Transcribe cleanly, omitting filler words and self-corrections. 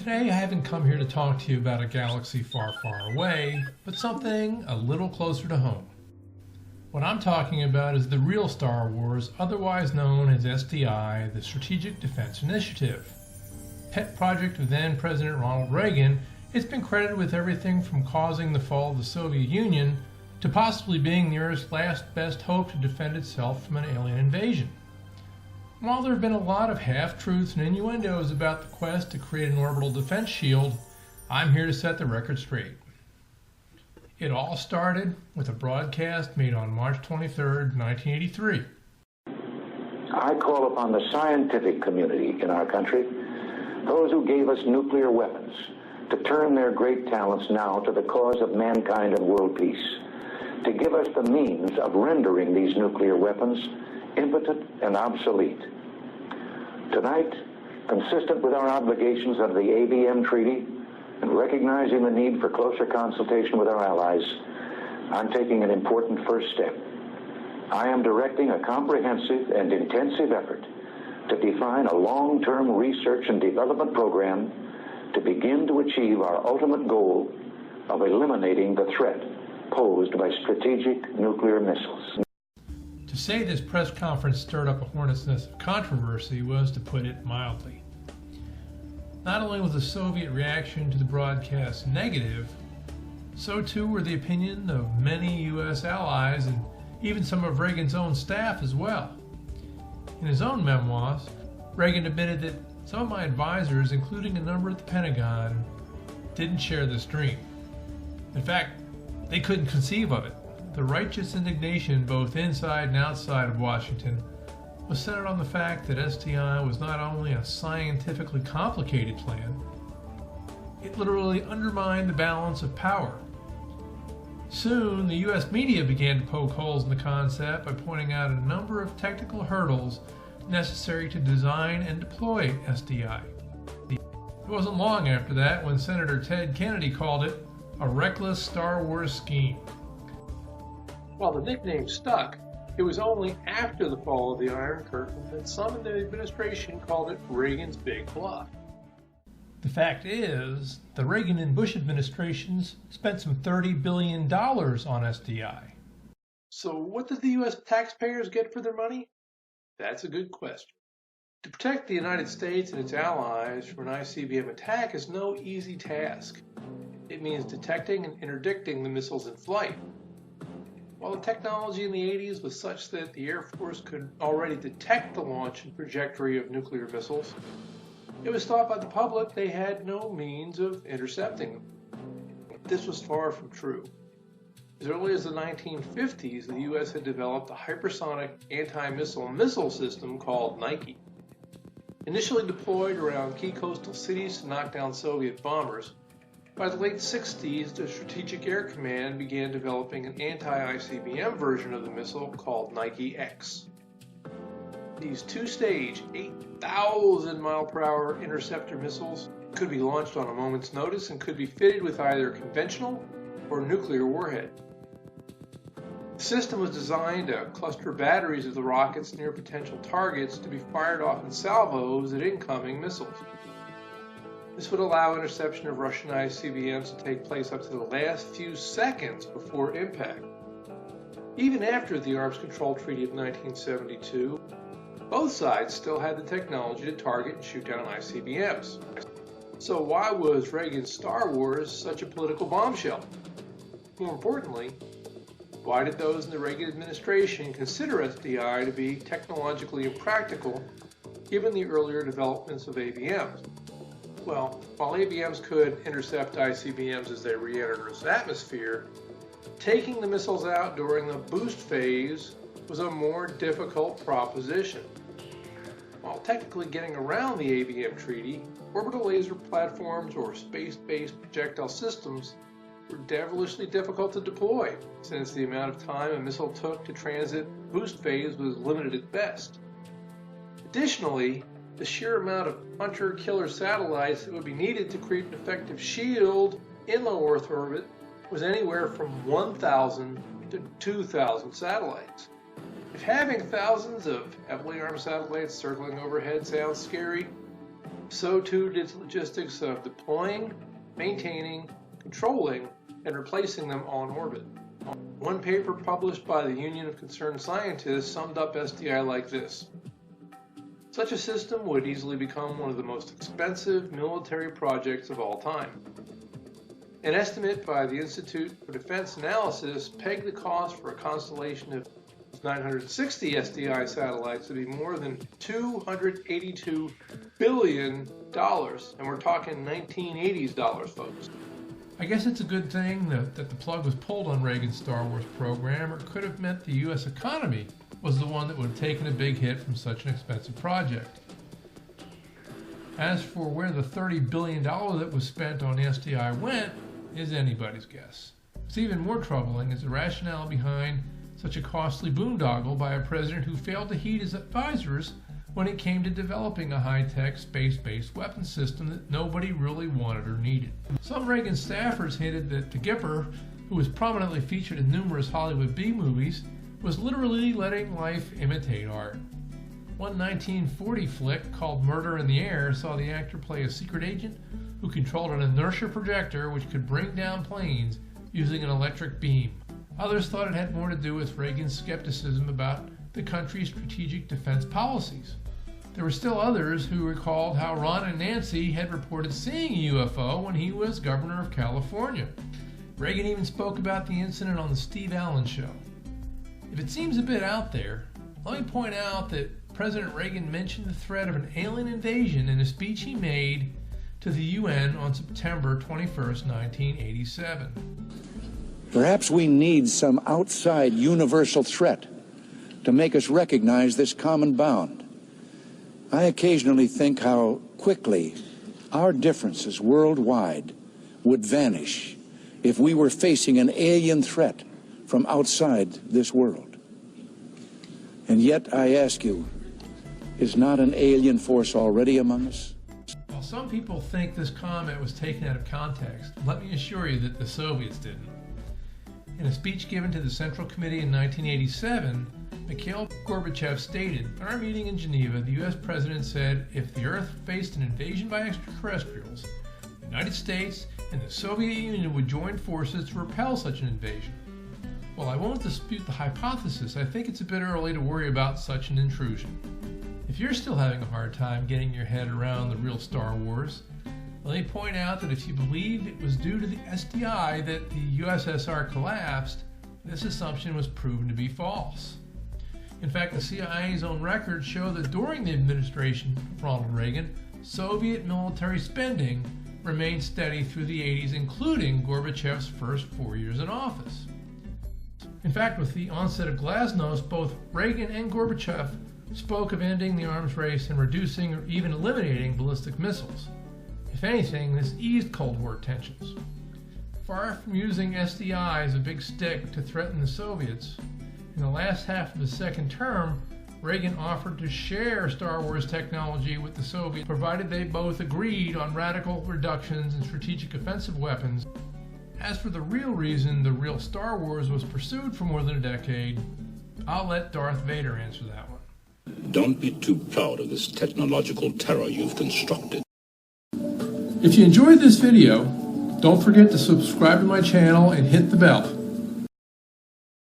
Today I haven't come here to talk to you about a galaxy far, far away, but something a little closer to home. What I'm talking about is the real Star Wars, otherwise known as SDI, the Strategic Defense Initiative. Pet project of then President Ronald Reagan, it's been credited with everything from causing the fall of the Soviet Union to possibly being the Earth's last best hope to defend itself from an alien invasion. While there have been a lot of half-truths and innuendos about the quest to create an orbital defense shield, I'm here to set the record straight. It all started with a broadcast made on March 23, 1983. I call upon the scientific community in our country, those who gave us nuclear weapons, to turn their great talents now to the cause of mankind and world peace, to give us the means of rendering these nuclear weapons impotent and obsolete. Tonight, consistent with our obligations under the ABM Treaty and recognizing the need for closer consultation with our allies, I'm taking an important first step. I am directing a comprehensive and intensive effort to define a long-term research and development program to begin to achieve our ultimate goal of eliminating the threat posed by strategic nuclear missiles. To say this press conference stirred up a hornet's nest of controversy was to put it mildly. Not only was the Soviet reaction to the broadcast negative, so too were the opinion of many U.S. allies and even some of Reagan's own staff as well. In his own memoirs, Reagan admitted that some of my advisors, including a number at the Pentagon, didn't share this dream. In fact, they couldn't conceive of it. The righteous indignation both inside and outside of Washington was centered on the fact that SDI was not only a scientifically complicated plan, it literally undermined the balance of power. Soon, the U.S. media began to poke holes in the concept by pointing out a number of technical hurdles necessary to design and deploy SDI. It wasn't long after that when Senator Ted Kennedy called it a reckless Star Wars scheme. While the nickname stuck, it was only after the fall of the Iron Curtain that some in the administration called it Reagan's Big Bluff. The fact is, the Reagan and Bush administrations spent some $30 billion on SDI. So what did the U.S. taxpayers get for their money? That's a good question. To protect the United States and its allies from an ICBM attack is no easy task. It means detecting and interdicting the missiles in flight. While the technology in the 80s was such that the Air Force could already detect the launch and trajectory of nuclear missiles, it was thought by the public they had no means of intercepting them. This was far from true. As early as the 1950s, the U.S. had developed a hypersonic anti-missile system called Nike. Initially deployed around key coastal cities to knock down Soviet bombers, by the late 60s, the Strategic Air Command began developing an anti-ICBM version of the missile called Nike X. These two-stage, 8,000 mile-per-hour interceptor missiles could be launched on a moment's notice and could be fitted with either conventional or nuclear warhead. The system was designed to cluster batteries of the rockets near potential targets to be fired off in salvos at incoming missiles. This would allow interception of Russian ICBMs to take place up to the last few seconds before impact. Even after the Arms Control Treaty of 1972, both sides still had the technology to target and shoot down ICBMs. So why was Reagan's Star Wars such a political bombshell? More importantly, why did those in the Reagan administration consider SDI to be technologically impractical given the earlier developments of ABMs? Well, while ABMs could intercept ICBMs as they re-entered Earth's atmosphere, taking the missiles out during the boost phase was a more difficult proposition. While technically getting around the ABM treaty, orbital laser platforms or space-based projectile systems were devilishly difficult to deploy, since the amount of time a missile took to transit boost phase was limited at best. Additionally, the sheer amount of hunter-killer satellites that would be needed to create an effective shield in low Earth orbit was anywhere from 1,000 to 2,000 satellites. If having thousands of heavily armed satellites circling overhead sounds scary, so too did the logistics of deploying, maintaining, controlling, and replacing them on orbit. One paper published by the Union of Concerned Scientists summed up SDI like this: such a system would easily become one of the most expensive military projects of all time. An estimate by the Institute for Defense Analysis pegged the cost for a constellation of 960 SDI satellites to be more than $282 billion, and we're talking 1980s dollars, folks. I guess it's a good thing that the plug was pulled on Reagan's Star Wars program, or it could have meant the U.S. economy was the one that would have taken a big hit from such an expensive project. As for where the $30 billion that was spent on SDI went, is anybody's guess. What's even more troubling is the rationale behind such a costly boondoggle by a president who failed to heed his advisors when it came to developing a high-tech space-based weapon system that nobody really wanted or needed. Some Reagan staffers hinted that the Gipper, who was prominently featured in numerous Hollywood B-movies, was literally letting life imitate art. One 1940 flick called Murder in the Air saw the actor play a secret agent who controlled an inertia projector which could bring down planes using an electric beam. Others thought it had more to do with Reagan's skepticism about the country's strategic defense policies. There were still others who recalled how Ron and Nancy had reported seeing a UFO when he was governor of California. Reagan even spoke about the incident on the Steve Allen show. If it seems a bit out there, let me point out that President Reagan mentioned the threat of an alien invasion in a speech he made to the UN on September 21st, 1987. Perhaps we need some outside universal threat to make us recognize this common bound. I occasionally think how quickly our differences worldwide would vanish if we were facing an alien threat from outside this world. And yet, I ask you, is not an alien force already among us? While some people think this comment was taken out of context, let me assure you that the Soviets didn't. In a speech given to the Central Committee in 1987, Mikhail Gorbachev stated, "At our meeting in Geneva, the U.S. President said if the Earth faced an invasion by extraterrestrials, the United States and the Soviet Union would join forces to repel such an invasion. While I won't dispute the hypothesis, I think it's a bit early to worry about such an intrusion." If you're still having a hard time getting your head around the real Star Wars, let me point out that if you believe it was due to the SDI that the USSR collapsed, this assumption was proven to be false. In fact, the CIA's own records show that during the administration of Ronald Reagan, Soviet military spending remained steady through the 80s, including Gorbachev's first 4 years in office. In fact, with the onset of Glasnost, both Reagan and Gorbachev spoke of ending the arms race and reducing or even eliminating ballistic missiles. If anything, this eased Cold War tensions. Far from using SDI as a big stick to threaten the Soviets, in the last half of his second term, Reagan offered to share Star Wars technology with the Soviets, provided they both agreed on radical reductions in strategic offensive weapons. As for the real reason the real Star Wars was pursued for more than a decade, I'll let Darth Vader answer that one. Don't be too proud of this technological terror you've constructed. If you enjoyed this video, don't forget to subscribe to my channel and hit the bell.